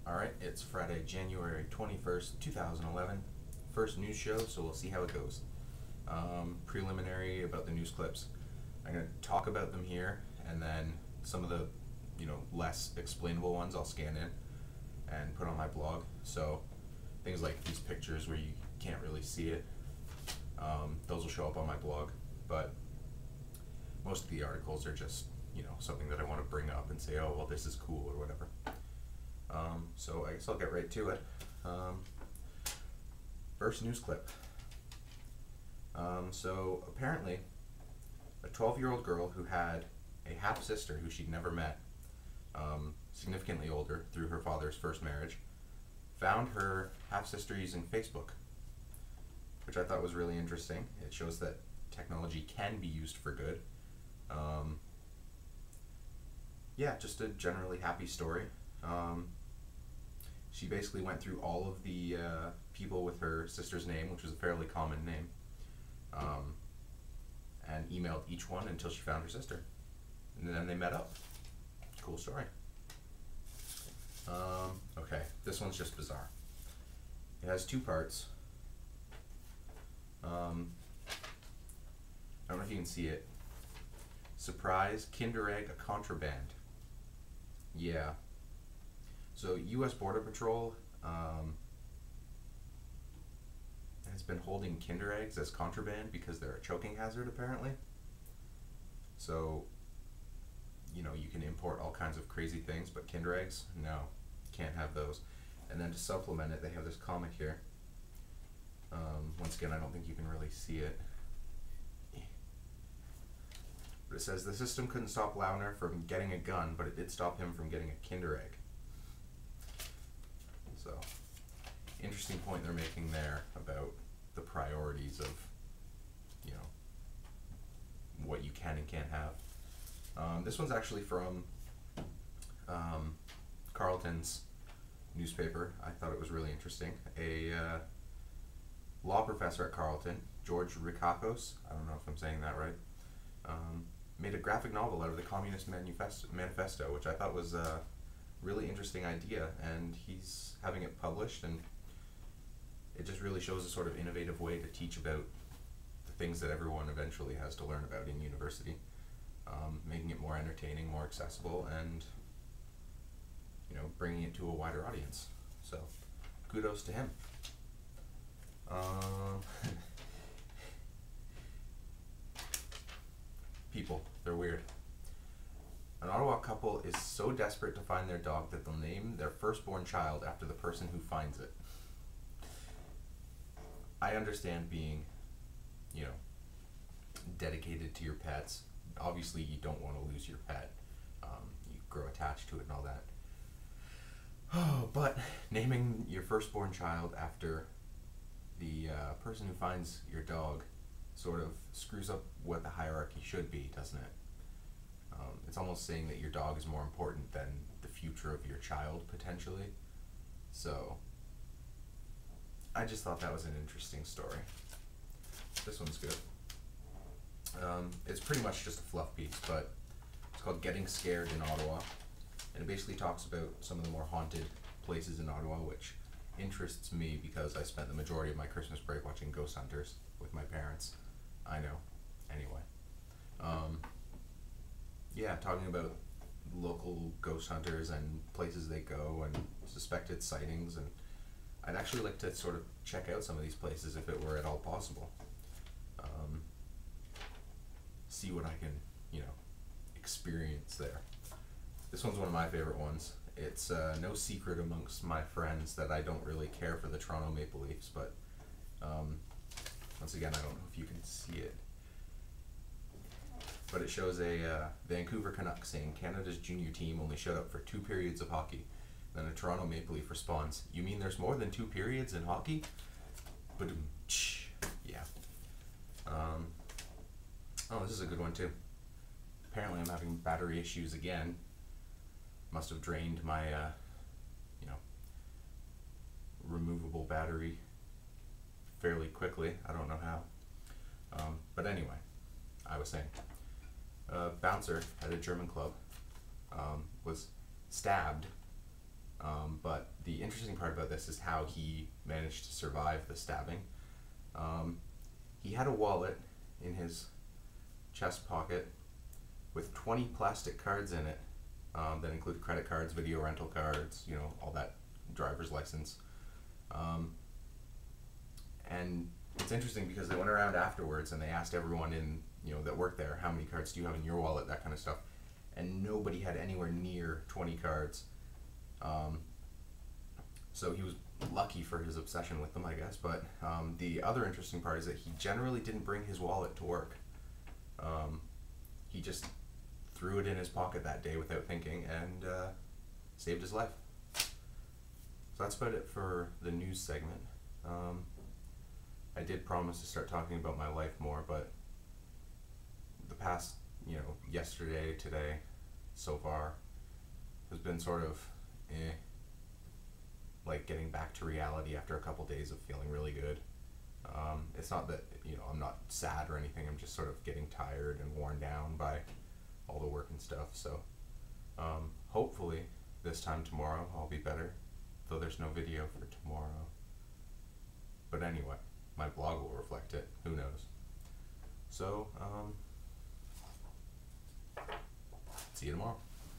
Alright, it's Friday, January 21st, 2011. First news show, so we'll see how it goes. Preliminary about the news clips. I'm going to talk about them here, and then some of the, less explainable ones I'll scan in and put on my blog. So things like these pictures where you can't really see it, those will show up on my blog. But most of the articles are just, something that I want to bring up and say, oh, well, this is cool or whatever. So I guess I'll get right to it. First news clip. So apparently, a 12-year-old girl who had a half-sister who she'd never met, significantly older through her father's first marriage, found her half-sister using Facebook, which I thought was really interesting. It shows that technology can be used for good. Yeah, just a generally happy story. She basically went through all of the people with her sister's name, which was a fairly common name, and emailed each one until she found her sister. And then they met up. Cool story. Okay, this one's just bizarre. It has two parts. I don't know if you can see it. Surprise, Kinder Egg, a contraband. Yeah. So U.S. Border Patrol has been holding Kinder Eggs as contraband because they're a choking hazard, apparently. So, you can import all kinds of crazy things, but Kinder Eggs, no, can't have those. And then to supplement it, they have this comic here. Once again, I don't think you can really see it. But it says, the system couldn't stop Launer from getting a gun, but it did stop him from getting a Kinder Egg. So, interesting point they're making there about the priorities of, what you can and can't have. This one's actually from Carleton's newspaper. I thought it was really interesting. A law professor at Carleton, George Rikakos, I don't know if I'm saying that right, made a graphic novel out of the Communist Manifesto, which I thought was a really interesting idea, and he's having it published, and it just really shows a sort of innovative way to teach about the things that everyone eventually has to learn about in university, making it more entertaining, more accessible, and bringing it to a wider audience. So kudos to him. People, they're weird. An Ottawa couple is so desperate to find their dog that they'll name their firstborn child after the person who finds it. I understand being, dedicated to your pets. Obviously, you don't want to lose your pet. You grow attached to it and all that. Oh, but naming your firstborn child after the person who finds your dog sort of screws up what the hierarchy should be, doesn't it? It's almost saying that your dog is more important than the future of your child, potentially. So, I just thought that was an interesting story. This one's good. It's pretty much just a fluff piece, but it's called Getting Scared in Ottawa. And it basically talks about some of the more haunted places in Ottawa, which interests me because I spent the majority of my Christmas break watching Ghost Hunters with my parents. I know. Anyway. Yeah, talking about local ghost hunters and places they go and suspected sightings, and I'd actually like to sort of check out some of these places if it were at all possible. See what I can, experience there. This one's one of my favorite ones. It's no secret amongst my friends that I don't really care for the Toronto Maple Leafs, but once again, I don't know if you can see it. But it shows a Vancouver Canucks saying Canada's junior team only showed up for 2 periods of hockey. Then a Toronto Maple Leaf responds, "You mean there's more than 2 periods in hockey?" Ba-doom. Yeah. Oh, this is a good one too. Apparently I'm having battery issues again. Must have drained my, removable battery fairly quickly. I don't know how. But anyway, I was saying, a bouncer at a German club was stabbed, but the interesting part about this is how he managed to survive the stabbing. He had a wallet in his chest pocket with 20 plastic cards in it that include credit cards, video rental cards, all that, driver's license. And it's interesting because they went around afterwards and they asked everyone that worked there, how many cards do you have in your wallet, that kind of stuff. And nobody had anywhere near 20 cards. So he was lucky for his obsession with them, I guess. But the other interesting part is that he generally didn't bring his wallet to work. He just threw it in his pocket that day without thinking and saved his life. So that's about it for the news segment. I did promise to start talking about my life more, but the past, yesterday, today, so far, has been sort of like getting back to reality after a couple days of feeling really good. It's not that, I'm not sad or anything, I'm just sort of getting tired and worn down by all the work and stuff, so hopefully this time tomorrow I'll be better, though there's no video for tomorrow. But anyway, my blog will reflect it, who knows. So,